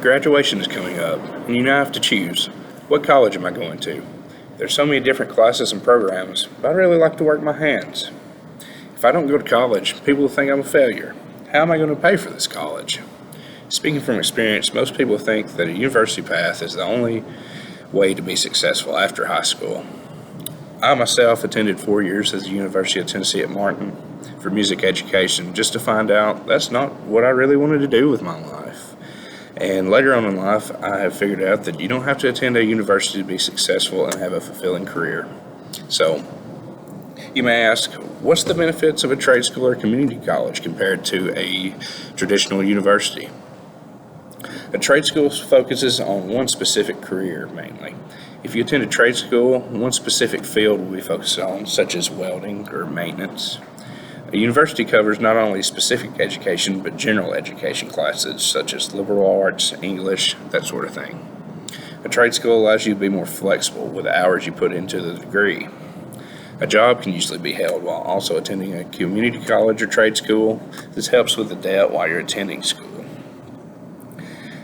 Graduation is coming up, and you now have to choose, what college am I going to? There's so many different classes and programs, but I really like to work my hands. If I don't go to college, people will think I'm a failure. How am I going to pay for this college? Speaking from experience, most people think that a university path is the only way to be successful after high school. I myself attended 4 years at the University of Tennessee at Martin for music education just to find out that's not what I really wanted to do with my life. And later on in life, I have figured out that you don't have to attend a university to be successful and have a fulfilling career. So, you may ask, what's the benefits of a trade school or community college compared to a traditional university? A trade school focuses on one specific career mainly. If you attend a trade school, one specific field will be focused on, such as welding or maintenance. A university covers not only specific education, but general education classes, such as liberal arts, English, that sort of thing. A trade school allows you to be more flexible with the hours you put into the degree. A job can usually be held while also attending a community college or trade school. This helps with the debt while you're attending school.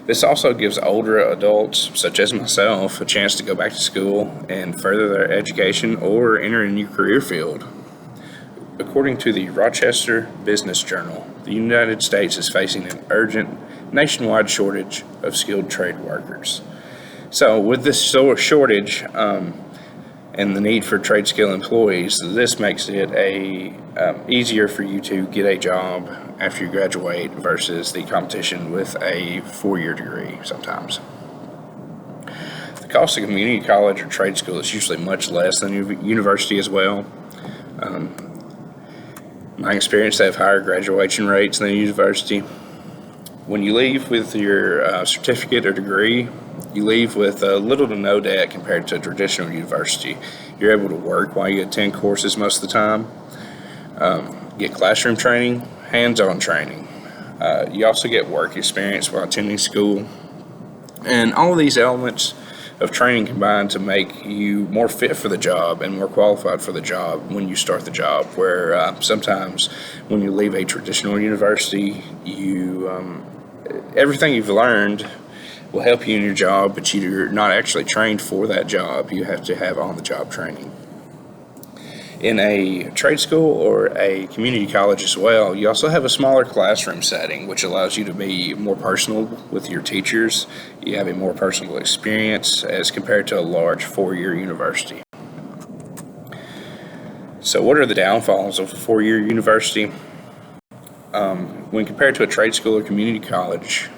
This also gives older adults, such as myself, a chance to go back to school and further their education or enter a new career field. According to the Rochester Business Journal, the United States is facing an urgent nationwide shortage of skilled trade workers. So with this shortage and the need for trade skill employees, this makes it easier for you to get a job after you graduate versus the competition with a 4-year degree sometimes. The cost of community college or trade school is usually much less than university as well. My experience, they have higher graduation rates than university. When you leave with your certificate or degree, you leave with little to no debt compared to a traditional university. You're able to work while you attend courses most of the time, get classroom training, hands-on training. You also get work experience while attending school. And all of these elements of training combine to make you more fit for the job and more qualified for the job when you start the job, where sometimes when you leave a traditional university, everything you've learned will help you in your job, but you're not actually trained for that job. You have to have on-the-job training. In a trade school or a community college as well, you also have a smaller classroom setting, which allows you to be more personal with your teachers. You have a more personal experience as compared to a large 4-year university. So what are the downfalls of a 4-year university? When compared to a trade school or community college,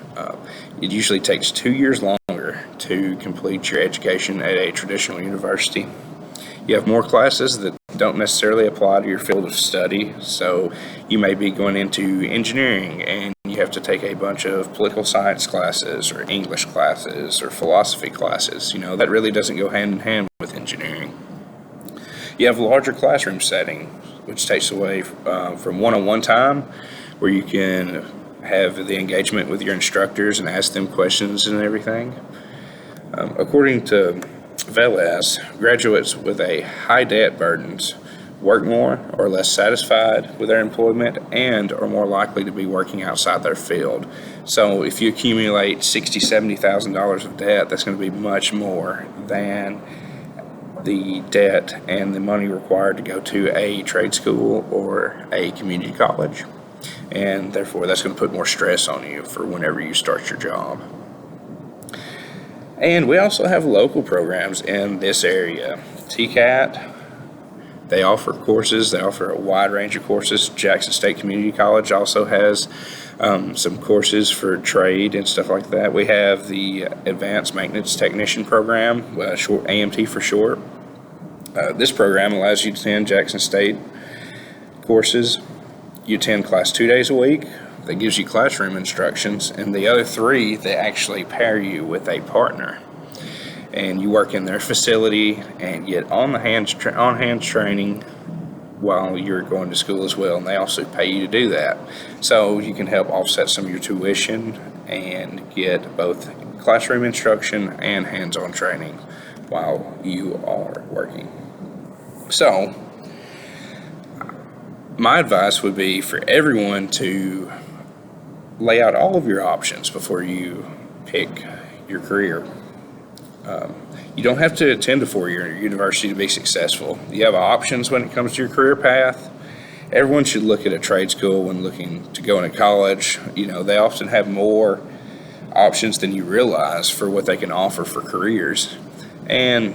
it usually takes 2 years longer to complete your education at a traditional university. You have more classes that don't necessarily apply to your field of study, so you may be going into engineering and you have to take a bunch of political science classes or English classes or philosophy classes. That really doesn't go hand in hand with engineering. You have a larger classroom setting, which takes away from one-on-one time, where you can have the engagement with your instructors and ask them questions and everything. According to Velez, graduates with a high debt burdens work more or less satisfied with their employment and are more likely to be working outside their field. So if you accumulate $60,000, $70,000 of debt, that's going to be much more than the debt and the money required to go to a trade school or a community college. And therefore, that's going to put more stress on you for whenever you start your job. And we also have local programs in this area. TCAT, they offer courses. They offer a wide range of courses. Jackson State Community College also has some courses for trade and stuff like that. We have the Advanced Maintenance Technician program, short AMT for short. This program allows you to attend Jackson State courses. You attend class 2 days a week. That gives you classroom instructions, and the other 3, they actually pair you with a partner, and you work in their facility and get on-hands training while you're going to school as well, and they also pay you to do that. So you can help offset some of your tuition and get both classroom instruction and hands-on training while you are working. So my advice would be for everyone to lay out all of your options before you pick your career. You don't have to attend a four-year university to be successful. You have options when it comes to your career path. Everyone should look at a trade school when looking to go into college. They often have more options than you realize for what they can offer for careers. And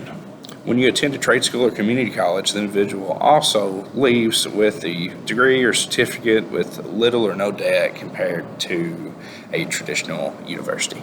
when you attend a trade school or community college, the individual also leaves with a degree or certificate with little or no debt compared to a traditional university.